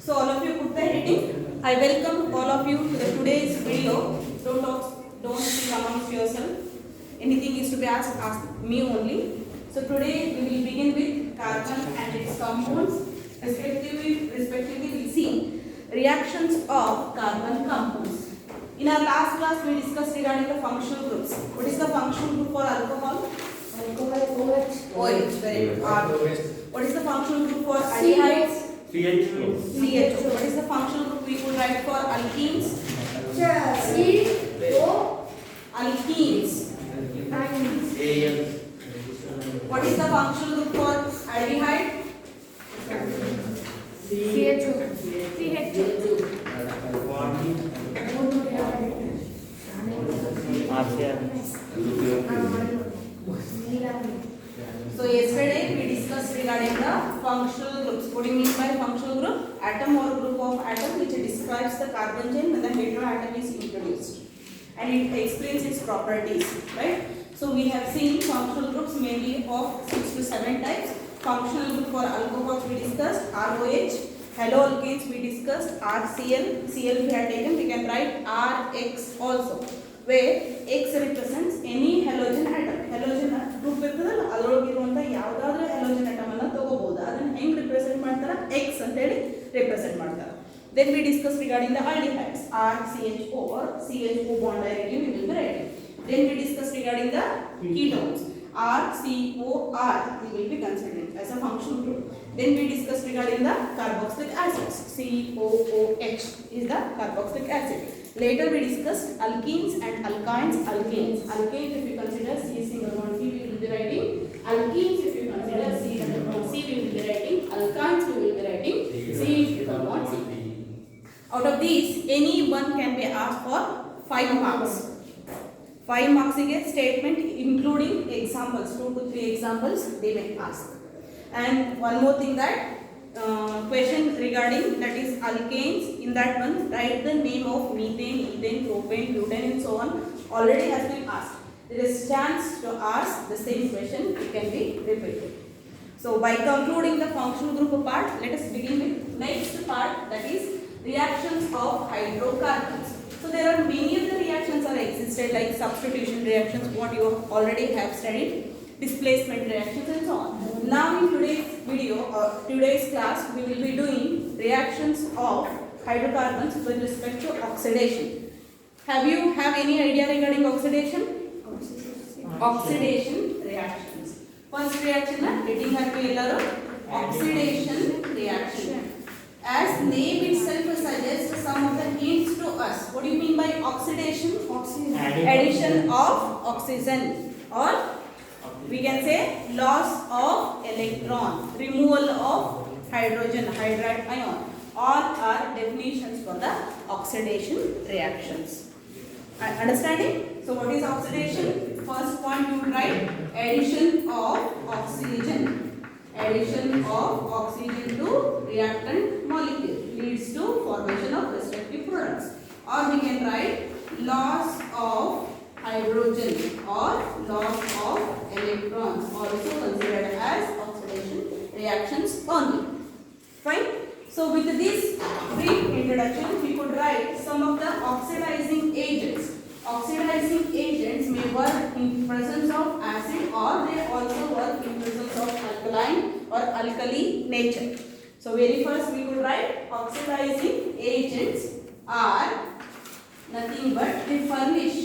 So all of you put the heading. I welcome all of you to the today's video. Don't think amongst yourself. Anything is to be asked, ask me only. So today we will begin with carbon and its compounds. Respectively we see reactions of carbon compounds. In our last class we discussed regarding the functional groups. What is the functional group for alcohol? OH. Very good. What is the functional group for aldehydes? CH2. CH2. What is the functional group we could write for alkenes? CO. Alkenes. AL. What is the functional group for aldehyde? So yesterday we discussed regarding the functional groups. What do you mean by functional group? Atom or group of atom which describes the carbon chain when the heteroatom is introduced, and it explains its properties, right? So we have seen functional groups mainly of 6 to 7 types. Functional group for alcohols we discussed, ROH. Haloalkanes we discussed, RCl. Cl we have taken, we can write RX also, where X represents any halogen atom. Halogen group ಇರ್ತದಲ್ಲ ಅದರೊಳಗಿರುವಂತ ಯಾವುದಾದ್ರೂ halogen atom ಅನ್ನು ತಗೋಬಹುದು. ಅದನ್ನ ಹೆಂಗ್ represent ಮಾಡ್ತಾರ? X ಅಂತ ಹೇಳಿ represent ಮಾಡ್ತಾರ. Then we discussed regarding the aldehydes, RCHO or CHO bond directly we will be writing. Then we discussed regarding the ketones, RCOR we will be considering as a functional group. Then we discussed regarding the carboxylic acids, COOH is the carboxylic acid. Later we discussed alkenes and alkynes. Alkenes if you consider C single bond C we will be writing. Alkenes if you consider C double bond C we will be writing. Alkynes we will be writing C triple bond C. Out of these, any one can be asked for 5 marks. 5 marks again statement including examples, 2 to 3 examples they may ask. And one more thing that question regarding that is alkanes, in that one write the name of methane, ethane, propane, butane and so on already has been asked. There is chance to ask the same question, it can be repeated. So by concluding the functional group part, let us begin with next part, that is reactions of hydrocarbons. So there are many of the reactions are existed like substitution reactions, what you already have studied, displacement reactions and so on. Now in today's video or today's class we will be doing reactions of hydrocarbons with respect to oxidation. Have any idea regarding oxidation? Oxidation reactions. First reaction na heading happy ellaru oxidation reaction. As name itself suggests some of the hints to us. What do you mean by oxidation? Addition of oxygen, or we can say loss of electron, removal of hydrogen, hydride ion. All are definitions for the oxidation reactions. Understanding? So what is oxidation? First point you write addition of oxygen. Addition of oxygen to reactant molecule leads to formation of respective products. Or we can write loss of hydrogen or loss of electrons, also considered as oxidation reactions only. Fine. So with this brief introduction, we could write some of the oxidizing agents. Oxidizing agents may work in presence of acid, or they also work in presence of alkaline or alkali nature. So very first we could write oxidizing agents are nothing but they furnish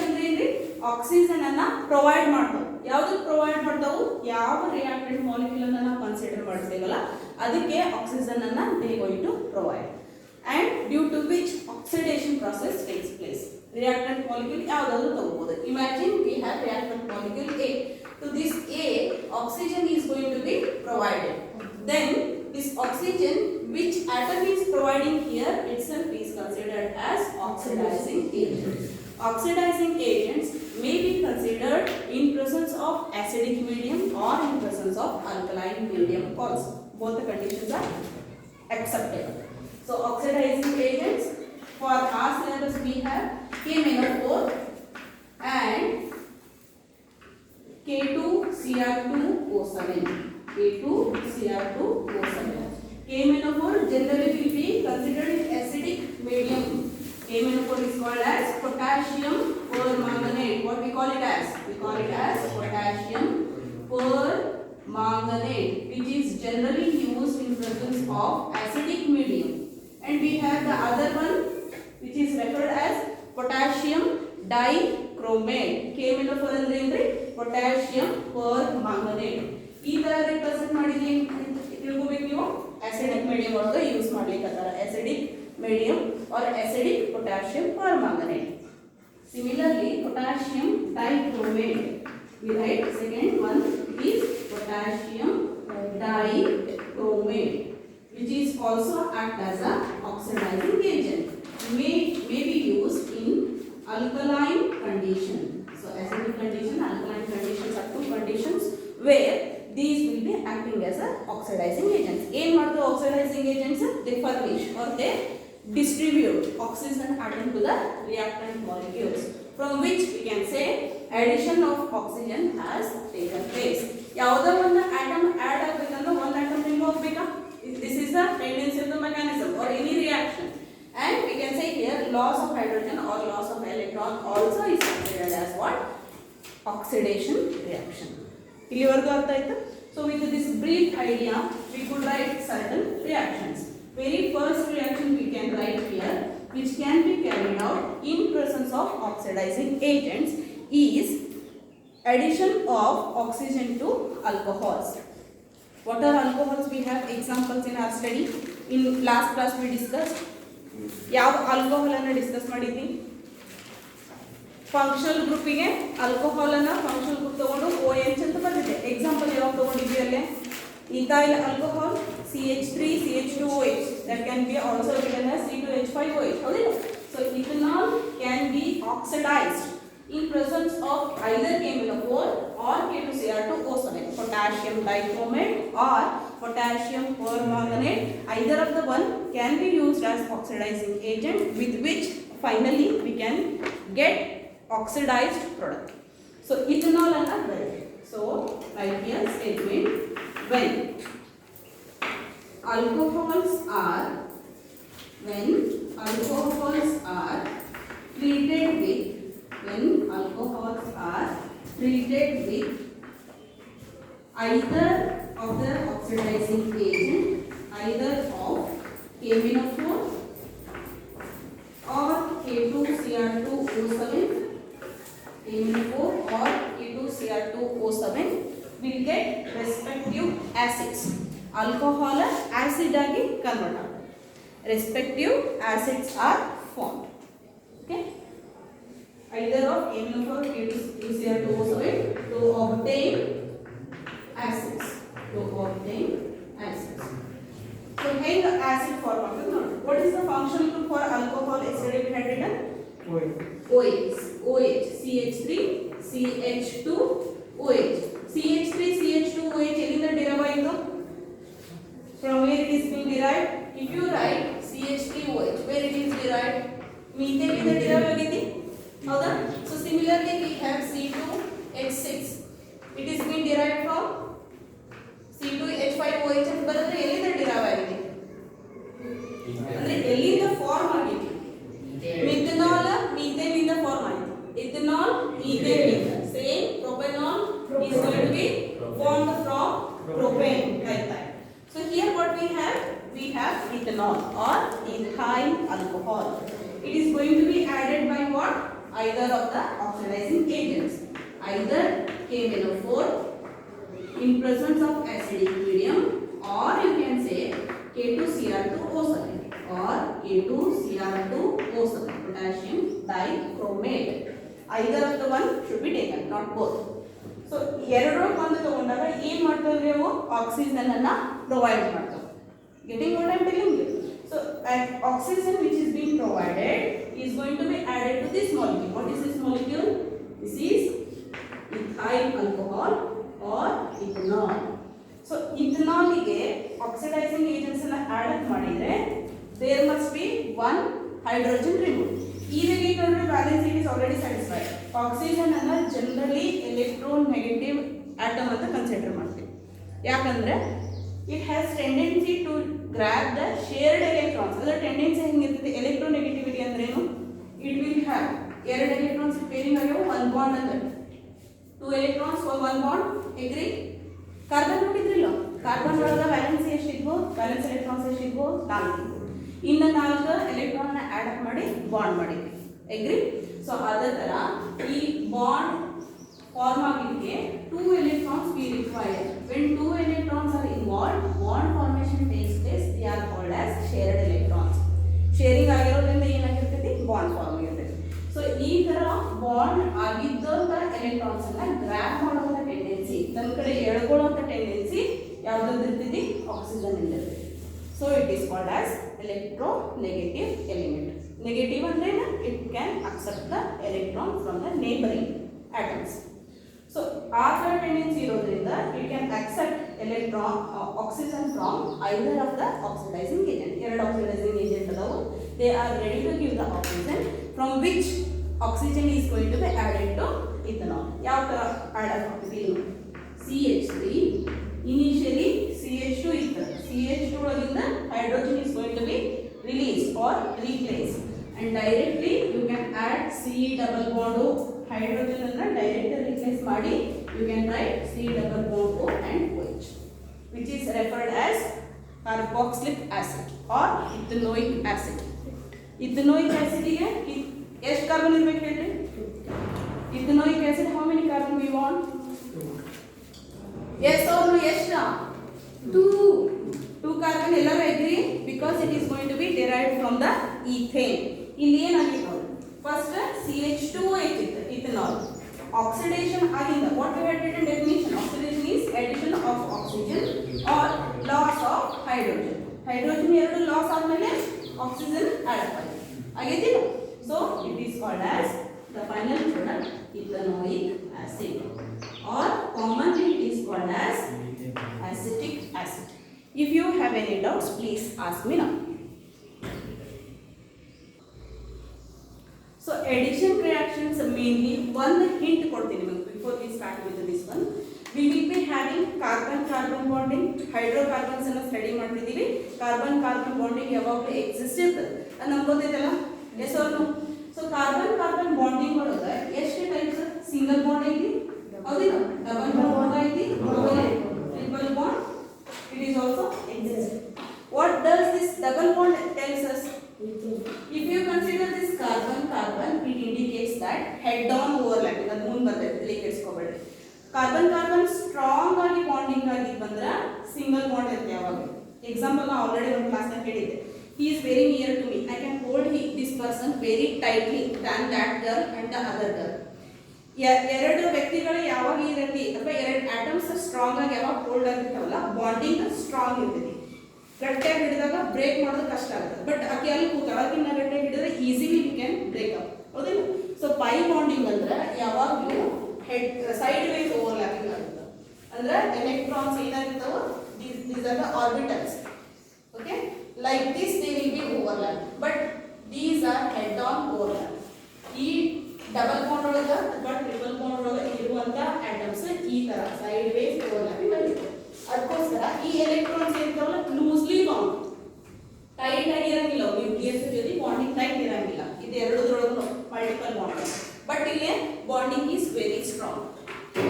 ಅಂದ್ರೆ oxygen ಅನ್ನ provide ಮಾಡ್ತಾವೆ. ಯಾವುದು provide ಮಾಡ್ತಾವು? ಯಾವ reactant molecule ಅನ್ನ ನಾವು consider ಮಾಡ್ತೀವಲ್ಲ ಅದಕ್ಕೆ ಆಕ್ಸಿಜನ್ ಅನ್ನ they going to provide, and due to which oxidation process takes place. Reactant molecule ಯಾವುದಾದರೂ ತಗೋಬಹುದು. Imagine we have reactant molecule A. To this A, oxygen is going to be provided. Then this oxygen which atom is providing here itself is considered as oxidizing agent. Oxidizing agents may be considered in presence of acidic medium or in presence of alkaline medium also. Both the conditions are acceptable. So oxidizing agents for our syllabus we have KMnO4 and K2Cr2O7. K2Cr2O7. KMnO4 generally call it as potassium permanganate, which is generally used in presence of acidic medium. And we have the other one, which is referred as potassium dichromate. KMnO4 ಅಂದ್ರೆ ಏನ್ರಿ potassium permanganate. ಈ ತರ represent ಮಾಡಿದ್ರೆ ತಿಳ್ಕೊಬೇಕು ನೀವು acidic medium ಒಳಗೆ use ಮಾಡ್ಲಿಕ್ಕೆ ಅತ್ತಾರ acidic medium or acidic potassium permanganate. Similarly, potassium dichromate, we write second one is potassium dichromate, which is also act as a oxidizing agent. May be used in alkaline condition. So acidic condition, alkaline conditions are two conditions where these will be acting as a oxidizing agents. Aim are the oxidizing agents? They furnish or they distribute oxygen atom to the reactant molecules, from which we can say addition of oxygen has taken place. ಯಾವುದೋ ಒಂದು atom add ಆಗಬೇಕಂದ್ರೆ ಒಂದು atom remove ಆಗಬೇಕಾ? This is the tendency of the mechanism or any reaction. And we can say here loss of hydrogen or loss of electron also is considered as what? Oxidation reaction. ಇಲ್ಲಿವರೆಗೂ ಅರ್ಥ ಆಯ್ತಾ? So with this brief idea we could write certain reactions. Very first reaction we can write here, which can be carried out in presence of oxidizing agents, is addition of oxygen to alcohols. What are alcohols? We have examples in our study. In last class we discussed ಯಾವ alcohol ಅನ್ನು discuss ಮಾಡಿದ್ವಿ. Functional ಗ್ರೂಪಿಗೆ alcohol ಅನ್ನ functional group ತಗೊಂಡು OH ಅಂತ ಬಂದಿದೆ. Example ಯಾವಾಗ ತಗೊಂಡಿದ್ವಿ ಅಲ್ಲಿ? ethyl alcohol CH3CH2OH, that can be also written as C2H5OH. ಹೌದಿಲ್ಲ? So ethanol can be oxidized in presence of either KMnO4 or K2Cr2O7, potassium dichromate or potassium permanganate. Either of the one can be used as oxidizing agent, with which finally we can get oxidized product. So ethanol and other. So right here statement, when alcohols are treated with either of the oxidizing agent, either of KMnO4 or K2Cr2O7, KMnO4 or K2Cr2O7 will get respective acids. Alcohol acid agi convert ಆಗುತ್ತೆ. Respective acids are formed. Okay. Either of KMnO4 or K2Cr2O7 to obtain acids. So here acid form ಆಗ್ತದೆ ನೋಡಿ. What is the functional group for alcohol acidic hydrogen? OH, CH3 CH2OH. CH3 CH2OH ಎಲ್ಲಿಂದ derive ಆಯಿತು? From where it is being derived? If you write CH3OH, where it is derived? Methane ಇಂದ derive ಆಗಿದೆ ಹೌದಾ? So similarly we have C2H6. It is being derived from C2H5OH ಅಂತ ಬರುತ್ತೆ. ಎಲ್ಲಿಂದ derive ಆಗಿದೆ ಅಂದ್ರೆ ಎಲ್ಲಿಂದ ಫಾರ್ಮ್ ಆಗಿದೆ? ಮಿಥನಾಲ್ ಮೀಥೇನ್ ಇಂದ ಫಾರ್ಮ್ ಆಗಿದೆ. ethanol methane ಇಂದ. Same propanol is going to be formed from propane, like that. So here what we have ethanol or ethyl alcohol. It is going to be added by what? Either of the oxidizing agents, either KMnO4 in presence of acidic medium, or you can say K2Cr2O7 or K2Cr2O7, potassium dichromate. Either of the one should be taken, not both. So ಎರಡು ಒಂದು ತಗೊಂಡಾಗ ಏನು ಮಾಡ್ತೇವೆ ನಾವು? Oxygen ಅನ್ನ provide ಮಾಡ್ತೇವೆ. Getting what I am telling you? So oxygen which is being provided is going to be added to this molecule. What is this molecule? This is ethyl alcohol or ethanol. So ethanol ಗೆ oxidizing agents ಅನ್ನ add ಮಾಡಿದ್ರೆ there must be one hydrogen removed. Even if the valence is already satisfied. Oxygen ಅನ್ನ generally electronegative atom ಅಂತ consider ಮಾಡ್ತೀವಿ. ಯಾಕಂದ್ರೆ it has tendency to grab the shared electrons. ಅದರ tendency ಹೆಂಗಿರ್ತದೆ? electronegativity ಅಂದ್ರೆ ಏನು? It will have ಎರಡು electrons pairing ಆಗ್ಯಾವ, one bond ಅಂದ್ರೆ 2 electrons for one bond. Agree? Carbon ನೋಡಿದ್ರಿಲ್ಲ, ಕಾರ್ಬನ್ ಒಳಗೆ ವ್ಯಾಲೆನ್ಸಿ ಎಷ್ಟಿದ್ವು, ವ್ಯಾಲೆನ್ಸ್ ಎಲೆಕ್ಟ್ರಾನ್ಸ್ ಎಷ್ಟಿದ್ವು, 4. ಇನ್ನು 4 ಎಲೆಕ್ಟ್ರಾನ್ ಆಡ್ ಅಪ್ ಮಾಡಿ ಬಾಂಡ್ ಮಾಡಿದ್ವಿ. ಎಗ್ರಿ? ಸೊ ಅದೇ ತರ ಈ ಬಾಂಡ್ ಫಾರ್ಮ್ ಆಗಲಿಕ್ಕೆ 2 electrons we require. When 2 electrons are involved, bond formation takes place. They are called as shared electrons. Sharing ಆಗಿರೋದ್ರಿಂದ ಏನಾಗಿರ್ತೈತಿ, ಬಾಂಡ್ ಫಾರ್ಮ್ ಆಗಿರ್ತೈತಿ. ಸೊ ಈ ತರ ಬಾಂಡ್ ಆಗಿದ್ದಂತ ಎಲೆಕ್ಟ್ರಾನ್ಸ್ ಅನ್ನ ಗ್ರಾಬ್ ಮಾಡುವಂತ ಟೆಂಡೆನ್ಸಿ, ತನ್ನ ಕಡೆ ಎಳ್ಕೊಳ್ಳುವಂತ ಟೆಂಡೆನ್ಸಿ ಯಾವ್ದು ಇರ್ತೈತಿ, ಆಕ್ಸಿಜನ್ ಇರ್ತೈತಿ. So it is called as electronegative element. Negative ಅಂದ್ರೆ it can accept the electron from the neighboring atoms. So ಆ ತರ ಟೆಂಡೆನ್ಸಿ ಇರೋದ್ರಿಂದ it can accept electron oxygen from either of the oxidizing agent. ಎರಡು oxidizing agent ಅದಾವು. They are ready to give the oxygen from which oxygen is going to be added to ethanol. ಯಾವ ತರ add ಆಗ್ತದೆ ಇದು, CH3 initially CH2 ಇತ್ತು. CH2 ಒಳಗಿಂದ hydrogen is going to be released or replaced, and directly you can add C double bond O. hydrogen ಅನ್ನು direct replace ಮಾಡಿ you can write C double bond O and OH, which is referred as carboxylic acid or ethanoic acid. ethanoic acid ಗೆ ಎಷ್ಟು carbon ಇರಬೇಕು ಹೇಳ್ರಿ? ethanoic acid how many carbon we want? yes or no? ಎಷ್ಟು? 2 carbon. ಎಲ್ಲರೂ agree? because it is going to be derived from the ethane. ಇಲ್ಲಿ ಏನಾಗಿದೆ ನೋಡಿ, first CH2OH ಇತ್ತು, ethanol. Oxidation ಆಗಿಂದ what we had written definition, oxidation is addition of oxygen or loss of hydrogen. hydrogen ಎರಡು loss ಆದ್ಮೇಲೆ oxygen add ಆಗೈತಿ. so it is called as the final product ethanoic acid, or commonly it is called as acetic acid. If you have any doubts, please ask me now. So addition reactions mainly one hint ಕೊಡ್ತೀನಿ ನಿಮಗೆ before we start with this one. We will be having carbon carbon bonding. hydrocarbons ಅನ್ನು study ಮಾಡ್ತಿದ್ದೀವಿ. Carbon carbon bonding ಯಾವಾಗಲೂ exist ಇರ್ತದೆ, ಅದು ನಮ್ಗೆ ಗೊತ್ತೈತಲ್ಲ, yes or no? So carbon carbon bonding ಒಳಗೆ ಎಷ್ಟು ಟೈಪ್ಸ್? ಸಿಂಗಲ್ ಬಾಂಡ್ ಐತಿ, ಹೌದಿಲ್ಲ? ಡಬಲ್ ಬಾಂಡ್ ಐತಿ, triple bond. it is also exist. what does this double bond tells us? if you consider this carbon carbon, it indicates that head on overlapping. ಅದು ಮುಂದೆ ಬರ್ತೈತೆ, ಇಲ್ಲಿ ಕೆಡಿಸ್ಕೋಬೇಡಿ. Carbon carbon strong ಆಗಿ bonding ಆಗಿ ಬಂದ್ರೆ single bond ಇರುತ್ತೆ ಯಾವಾಗ. Example ನಾನು ಆಲ್ರೆಡಿ ಒಂದು ಕ್ಲಾಸ್ನಾಗ ಹೇಳಿದ್ದೆ. he is very near to me, I can hold this person very tightly than that girl and the other girl. ಎರಡು ವ್ಯಕ್ತಿಗಳು ಯಾವಾಗ ಈ ರೀತಿ ಅಥವಾ ಎರಡು ಆಟಮ್ಸ್ ಸ್ಟ್ರಾಂಗ್ ಆಗಿ ಯಾವಾಗ ಹೋಲ್ಡ್ ಆಗಿರ್ತಾವಲ್ಲ, ಬಾಂಡಿಂಗ್ ಸ್ಟ್ರಾಂಗ್ ಇರ್ತೈತಿ. ಗಟ್ಟಿಯಾಗಿ ಹಿಡಿದಾಗ ಬ್ರೇಕ್ ಮಾಡೋದು ಕಷ್ಟ ಆಗುತ್ತೆ, ಬಟ್ ಆಕೆ ಅಲ್ಲಿ ಕೂತಾಳಕ್ಕಿಂತ ಗಟ್ಟಿಯಾಗಿ ಹಿಡಿದ್ರೆ easily we can break up, ಹೌದಿಲ್ಲ? ಸೊ ಪೈ ಬಾಂಡಿಂಗ್ ಅಂದ್ರೆ ಯಾವಾಗಲೂ ಹೆಡ್ ಸೈಡ್ ವೈಸ್ ಓವರ್ಲ್ಯಾಪಿಂಗ್ ಆಗುತ್ತೆ. ಅಂದ್ರೆ ಎಲೆಕ್ಟ್ರಾನ್ಸ್ ಏನಾಗಿರ್ತಾವ, these are the orbitals, okay, like this they will be overlap, but these are head on overlap. ಈ ಡಬಲ್ ಬಾಂಡ್ ಒಳಗ ಅಥವಾ triple bond ಒಳಗ ಇರುವಂತ ಆಟಮ್ಸ್ ಈ ತರ ಸೈಡ್ ವೇಸ್ ಓವರ್ಲ್ಯಾಪಿಂಗ್ ಆಗುತ್ತೆ. ಅದಕ್ಕೋಸ್ಕರ ಈ ಎಲೆಕ್ಟ್ರಾನ್ಸ್ ಇರ್ತಾವಲ್ಲ ಲೂಸ್ಲಿ ಬೌಂಡ್, ಟೈಟ್ ಆಗಿ ಇರಂಗಿಲ್ಲ. ನ್ಯೂಕ್ಲಿಯಸ್ ಜೊತೆ ಬಾಂಡಿಂಗ್ ಟೈಟ್ ಇರಂಗಿಲ್ಲ. ಇದು ಎರಡರೊಳಗೂ ಮಲ್ಟಿಪಲ್ ಬಾಂಡ್, ಬಟ್ ಇಲ್ಲಿ bonding is very strong.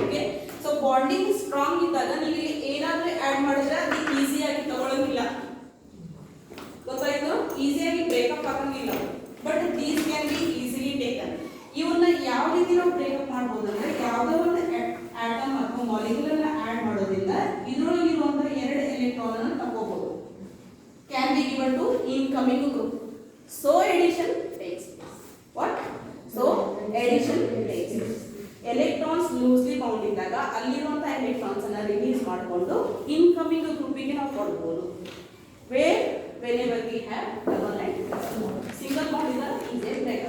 Okay, so bonding strong ಇದ್ದಾಗ ನೀವು ಇಲ್ಲಿ ಏನಾದ್ರೂ ಆಡ್ ಮಾಡಿದ್ರೆ ಅದು ಈಸಿಯಾಗಿ ತಗೊಳ್ಳಂಗಿಲ್ಲ, ಗೊತ್ತಾಯ್ತು? ಈಸಿಯಾಗಿ ಬ್ರೇಕಪ್ ಆಗಂಗಿಲ್ಲ, but these can be easily taken. ಇವನ್ನ ಯಾವ ರೀತಿ ನಾವು ಬ್ರೇಕಪ್ ಮಾಡ್ಬೋದು ಅಂದ್ರೆ, ಯಾವುದೋ ಒಂದು ಆಟಮ್ ಅಥವಾ ಮಾಲಿಕ್ಯೂಲ್ ಅನ್ನ ಆಡ್ ಮಾಡೋದ್ರಿಂದ ಇದರೊಳಗೆ ಇರುವಂತಹ ಎರಡು ಎಲೆಕ್ಟ್ರಾನ್ ಅನ್ನು ತಗೋಬಹುದು. Can be given to incoming group. So addition takes place. What? So addition takes place. Electrons loosely bound ಇದ್ದಾಗ ಅಲ್ಲಿರುವಂತಹ ಎಲೆಕ್ಟ್ರಾನ್ಸ್ ಅನ್ನ ರಿಲೀಸ್ ಮಾಡಿಕೊಂಡು ಇನ್ಕಮಿಂಗ್ ಗ್ರೂಪಿಗೆ ನಾವು ಕೊಡಬಹುದು. whenever we have double and triple bond. Single bond is a easy break.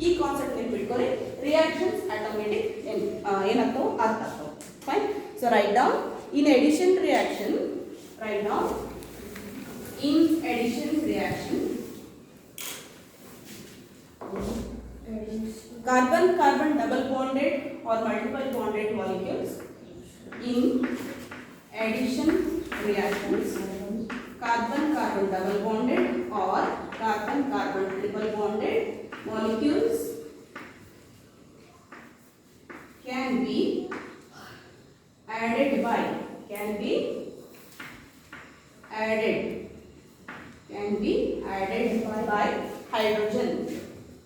ಈ concept ನೆನಪಿಟ್ಕೊಳ್ಳಿ. Reactions automatic ಏನಾಗ್ತಾವ ಅರ್ಥ ಆಗ್ತಾವ. Fine. So write down in edition reaction. Write down in edition reaction carbon carbon double bonded or multiple bonded molecules in addition reactions, carbon carbon double bonded or carbon carbon triple bonded molecules can be added by can be added by hydrogen,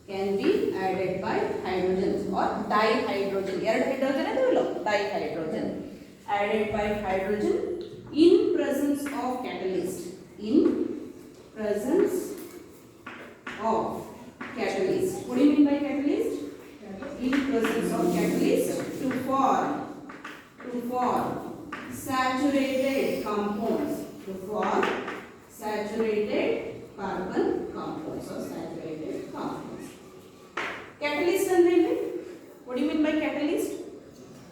can be added by hydrogen or dihydrogen. ಎರಡು hydrogen ಅದಲ್ಲ, dihydrogen added by hydrogen in presence of catalyst, in presence of catalyst. What do you mean by catalyst? In presence of catalyst to form saturated compounds, to form saturated carbon compounds or saturated compounds. Catalyst ಅಂದ್ರೆ ಏನು? What do you mean by catalyst?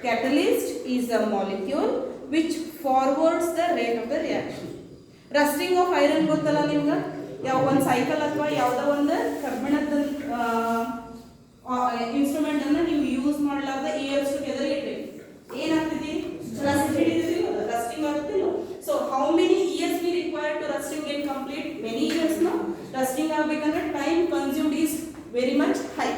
Catalyst is a molecule which forwards the rate of the reaction. Rusting of iron ಗೊತ್ತಲ್ಲ ನಿಮ್ಗೆ? ಯಾವ ಒಂದು cycle ಅಥವಾ ಯಾವುದೋ ಒಂದು ಕಬ್ಬಿಣದ ಇನ್ಸ್ಟ್ರೂಮೆಂಟ್ ಅನ್ನು ನೀವು ಯೂಸ್ ಮಾಡಲಾರ್ದ ಇಯರ್ಸ್ ಟುಗೆದರ್ ಇಟ್ರಿ ಏನಾಗ್ತಿದೆ? ರಸ್ಟ್ ಹಿಡಿದಿದೆ, ರಸ್ಟಿಂಗ್ ಆಗುತ್ತಿಲ್ಲ. So how many years we required to rusting get complete? Many years no. Rusting ಆಗಬೇಕಂದ್ರೆ time consumed is very much high,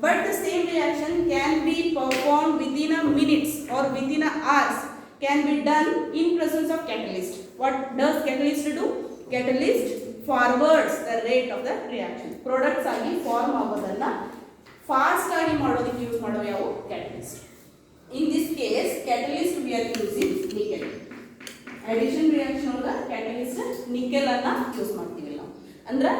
but the same reaction can be performed within a minutes or within a hours, can be done in presence of catalyst. What does catalyst do? Catalyst forwards the rate of the reaction. Products ಆಗಿ form ಆಗೋದನ್ನ fast ಆಗಿ ಮಾಡೋದಕ್ಕೆ use ಮಾಡೋ ಯಾವ catalyst. In this case catalyst we are using nickel. Addition reaction ಒಳಗ catalyst nickel ಅನ್ನ use ಮಾಡ್ತೀವಿ ನಾವು. ಅಂದ್ರೆ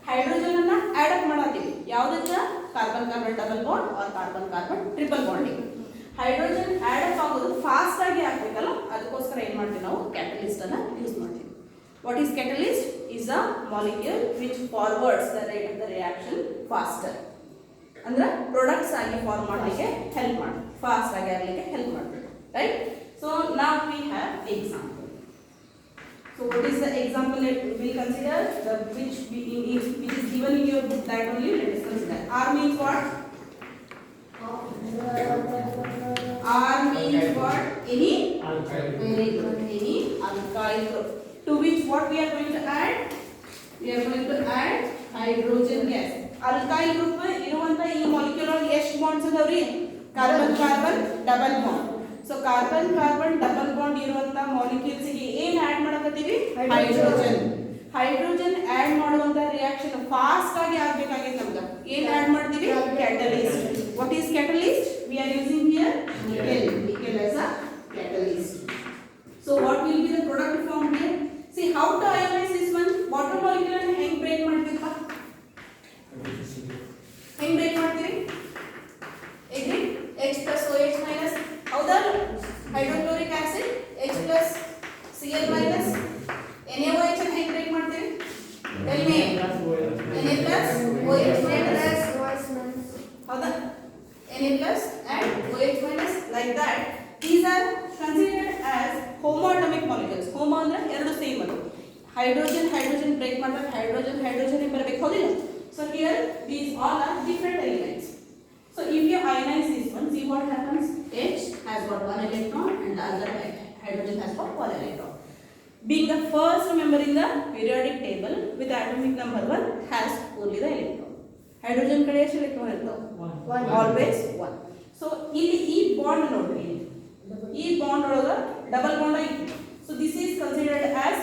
ಹೈಡ್ರೋಜನ್ ಅನ್ನ ಆಡ್ ಅಪ್ ಮಾಡಾತೀವಿ ಯಾವುದಕ್ಕ? Carbon carbon double bond or carbon carbon triple bonding. Hydrogen add up ಆಗೋದು ಫಾಸ್ಟ್ ಆಗಿ ಆಗಬೇಕಲ್ಲ, ಅದಕ್ಕೋಸ್ಕರ ಏನು ಮಾಡ್ತೀವಿ ನಾವು? ಕ್ಯಾಟಲಿಸ್ಟ್ ಅನ್ನ ಯೂಸ್ ಮಾಡ್ತೀವಿ. What is catalyst? Is a molecule which forwards the rate of the reaction faster. ಅಂದ್ರೆ ಪ್ರಾಡಕ್ಟ್ಸ್ ಆಗಿ ಫಾರ್ಮ್ ಮಾಡಲಿಕ್ಕೆ ಹೆಲ್ಪ್ ಮಾಡಿ, ಫಾಸ್ಟ್ ಆಗಿ ಆಗಲಿಕ್ಕೆ ಹೆಲ್ಪ್ ಮಾಡ್ತೀವಿ, ರೈಟ್? ಸೊ ನಾವ್ we have example. So what is the example that we will consider? The which is given in your book, that only let us consider. R means what? R means what? Any? Very good. Any alkyl group. To which what we are going to add? We are going to add hydrogen gas. Alkyl group ಇರುವಂತ ಈ molecule ಒಳಗೆ ಎಷ್ಟು bonds ಇದಾವ್ರಿ? Carbon carbon double bond. So carbon carbon double bond ಇರುವಂತ molecules ಗೆ ಏನ್ add ಮಾಡಕತ್ತೀವಿ? Hydrogen. Hydrogen add ಮಾಡುವಂತ reaction fast ಆಗಿ ಆಗಬೇಕಾಗಿದೆ ನಮ್ಗೆ. ಏನ್ ಆಡ್ ಮಾಡ್ತೀವಿ? Catalyst. What is catalyst? We are using here nickel. Nickel as a catalyst. So what will be the product formed here? See how to ionize this one. Water molecule ಅನ್ನು ಹೆಂಗ್ break ಮಾಡ್ತೀವಿ? ಹೆಂಗ್ break ಮಾಡ್ತೀವಿ? agree? H plus OH minus ಹೌದಾ? Hydrochloric acid H plus Cl minus NaOH ಅನ್ನು ಹೇಗೆ break ಮಾಡ್ತೀವಿ? tell me. Na plus OH minus ಹೌದಾ? Na plus and OH minus like that. These are considered as homoatomic molecules. homo ಅಂದ್ರೆ ಎರಡು same ಅದು. Hydrogen hydrogen break ಮಾಡಿದಾಗ hydrogen hydrogen ಬರಬೇಕು, ಹೌದಿಲ್ಲ? So here these all are different elements. So if you ionize this one, see what happens? H has got one electron and the other hydrogen has got one electron. Being the first member in the periodic table with atomic number 1 has only the electron. Hydrogen kade ಎಷ್ಟು electron ಇರ್ತಾವ? Always 1. So ಇಲ್ಲಿ ಈ bond ನೋಡ್ರಿ, ಈ bond ಒಳಗ double bond ಐತಿ. So this is considered as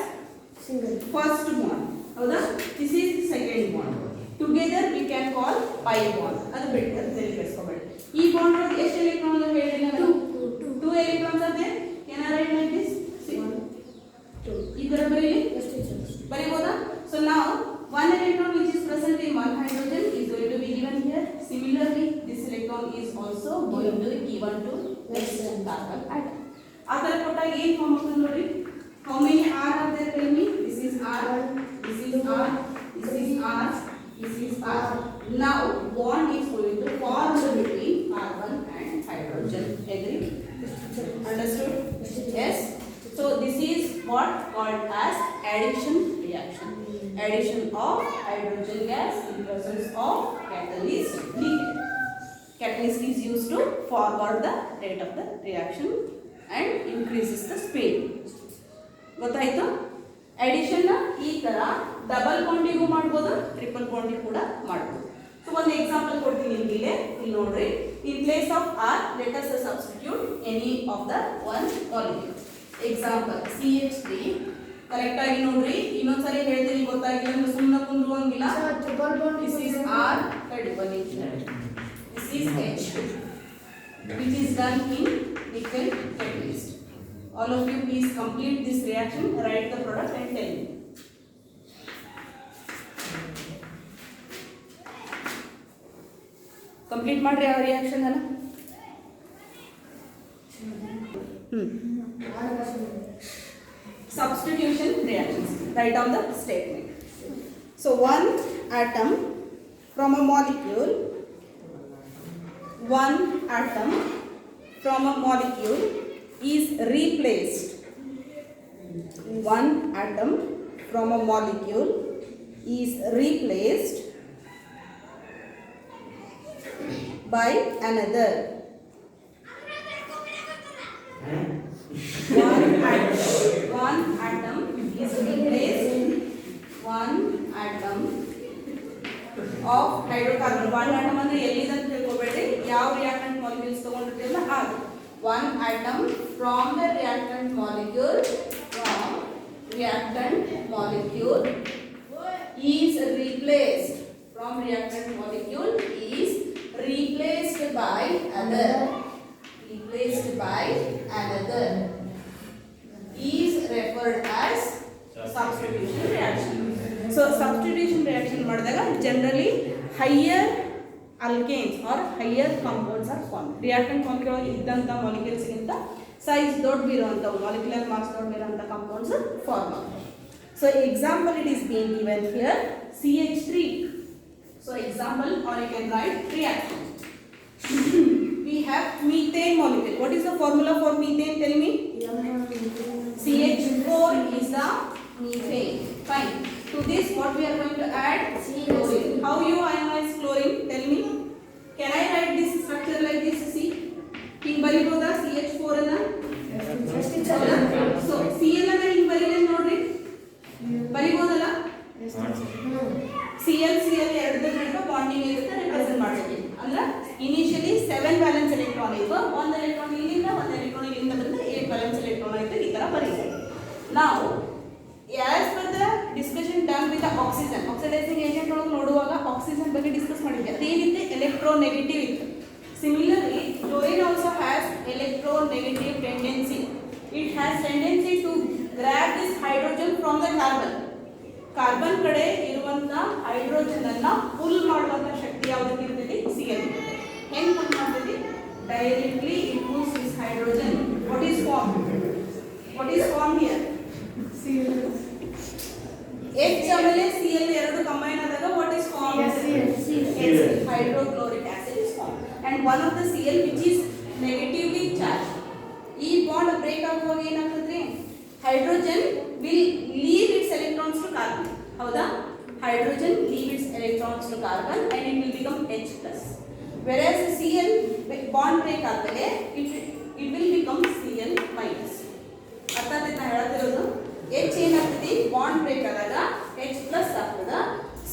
first bond. ಹೌದಾ? This is second bond. Together we can call pi bond. ಅದು ಬಿಟ್ಟು ತಿಳಿಸ್ಕೊಬೇಡಿ. ಈ ಬಾಂಡ್ ಒಳಗೆ ಎಷ್ಟು ಎಲೆಕ್ಟ್ರಾನ್ ಅದಾವ ಹೇಳಿ ನಾನು? 2 electrons are there. Can I write like this? See? 2. ಈ ತರ ಬರೀಬೋದಾ? So now one electron which is present in one hydrogen is going to be given here. Similarly, this electron is also going to be given to next carbon atom. ಆ ತರ ಕೊಟ್ಟಾಗ ಏನು form ಆಗ್ತದೆ ನೋಡಿ? How many R are there? Tell me. This is R. This is R. This is R. This is R. Now bond is going to form between carbon and hydrogen. Agree? Understood? Yes. So this is what called as addition reaction. Addition of hydrogen gas in presence of catalyst nickel. Catalyst is used to forward the rate of the reaction and increases the speed. ಗೊತ್ತಾಯ್ತು? Addition ಈ ತರ double ಬಾಂಡಿಗೂ ಮಾಡಬಹುದು, triple ಬಾಂಡಿಗೂ ಕೂಡ ಮಾಡಬಹುದು. So ಒಂದು example ಕೊಡ್ತೀನಿ ನಿಮಗೆ ಇಲ್ಲಿ ನೋಡ್ರಿ. In place of or let us substitute any of the one molecule. Example CH3. Correct ಆಗಿ ನೋಡ್ರಿ, ಇನ್ನೊಂದ್ಸರಿ ಹೇಳ್ತೀನಿ ಗೊತ್ತಾಗಿಲ್ಲ ಅಂದ್ರೆ ಸುಮ್ಮನೆ ಕುಂದ್ರುವಂಗಿಲ್ಲ. This is R, this is H, which is done in nickel catalyst. All of you please complete this reaction, write the product and tell me. Complete ಮಾಡ್ರಿ ಆ reaction ಅಲ್ಲ. Substitution reactions. Write down the statement. So one atom from a molecule, one atom from a molecule is replaced. One atom from a molecule is replaced by another. One atom is replaced. One atom of hydrocarbon. One atom ಅಂದ್ರೆ ಎಲ್ಲಿದೆ ಅಂತ ತಿಳ್ಕೊಬೇಡ್ರಿ, ಯಾವ reactant molecules ತಗೊಂಡಿರ್ತೀವಲ್ಲ ಅದು. One atom from the reactant molecule is replaced. From reactant molecule is replaced by other. Replaced by another is referred as substitution reaction. So substitution reaction ಮಾಡಿದಾಗ generally higher alkanes or higher compounds are formed. Reactant molecule ಇದ್ದಂತ molecules ಗಿಂತ size ದೊಡ್ಡವಿರುವಂತ molecular mass ದೊಡ್ಡವಿರುವಂತ compounds form ಆಗ್ತವೆ. So example it is being given here CH3. So example or you can write reaction. We have methane molecule. What is the formula for methane? Tell me. CH4 is the methane. Fine. To this, what we are going to add? Chlorine. How you ionize chlorine? Tell me. Can I write this structure like this? See. King bariboda CH4 ana. So Cl ana king barile nodri. Baribodala. Cl ಎರಡು ನಡುವೆ bonding ಇರುತ್ತೆ, represent ಮಾಡ್ತೀವಿ. ಅಂದ್ರೆ initially 7 valence electron ಇತ್ತು, ಒಂದು electron ಇಲ್ಲಿಂದ ಒಂದು electron ಇಲ್ಲಿಂದ ಬಂದ್ರೆ 8 ವ್ಯಾಲೆನ್ಸ್ ಎಲೆಕ್ಟ್ರಾನ್ ಆಯ್ತು. ಈ ತರ ಬರೀತಾರೆ. ನಾವು as per the discussion done with the oxygen, oxidizing agent ಒಳಗೆ ನೋಡುವಾಗ ಆಕ್ಸಿಜನ್ ಬಗ್ಗೆ ಡಿಸ್ಕಸ್ ಮಾಡಿದ್ವಿ. ಅದೇನಿದೆ ಎಲೆಕ್ಟ್ರೋನೆಗೆಟಿವ್ ಇತ್ತು. Similarly, chlorine also has electronegative tendency. It has tendency to grab this hydrogen from the carbon. Carbon ಕಡೆ ಇರುವಂತ ಹೈಡ್ರೋಜನ್ ಅನ್ನ full ಮಾಡುವಂತ ಶಕ್ತಿ ಯಾವುದಕ್ಕೆ ಇರ್ತದೆ? Cl. ಹೆಂಗ್ ಪುಲ್ ಮಾಡ್ತದೆ? Directly it pulls this hydrogen. What is form here? Cl. H ಆಮೇಲೆ Cl ಎರಡು ಕಂಬೈನ್ ಆದಾಗ what is form? H, hydrochloric acid is formed. And one of the Cl which is negatively charged. ಈ bond break ಆಗುವಾಗ ಏನಾಗ್ತದೆ? Hydrogen will leave its electrons to carbon. ಹೌದಾ? Hydrogen leave its electrons to carbon and it will become H+. Whereas Cl bond break ಆದ್ಮೇಲೆ it will become Cl-. ಅರ್ಥ ಆಯ್ತಾ ಹೇಳತ್ತಿರೋದು? H ಏನಾಗ್ತದೆ? Bond break ಆದಾಗ H+ ಆಗ್ತದ.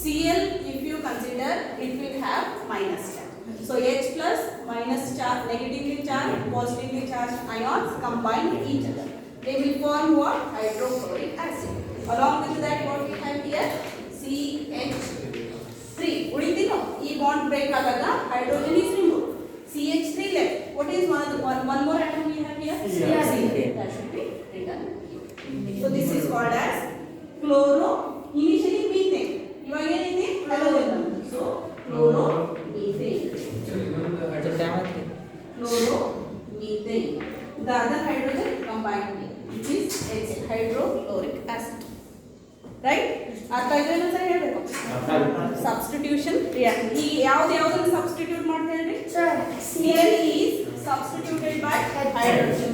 Cl if you consider it will have minus charge. So H+ minus charge, negatively charged, positively charged ions combine with each other. They will form what? Hydrochloric acid. Along with that, what we have here? CH3. ಉಳಿದಿನೋ ಈ bond break ಆದಾಗ hydrogen is removed. CH3 left. What is one more atom we have here? Cl. That should be written. So this is called as chloro. Initially methane. ಇವಾಗ ಏನಿದೆ? halogen. So chloromethane. Chloromethane. The other hydrogen combined with which is H, hydrochloric acid. Right? ಅರ್ಥ ಆಯ್ತು ಏನು sir ಹೇಳಬೇಕು? Substitution reaction. ಈ ಯಾವುದನ್ನು substitute ಮಾಡ್ತಾ ಇದ್ರಿ? Cl is substituted by hydrogen.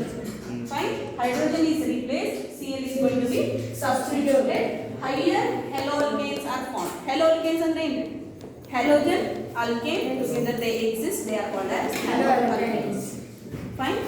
Fine. Hydrogen is replaced. Cl is going to be substituted. Higher haloalkanes are formed. Haloalkanes ಅಂದ್ರೆ ಏನು? Halogen, alkane, together they exist. They are called as haloalkanes. Fine.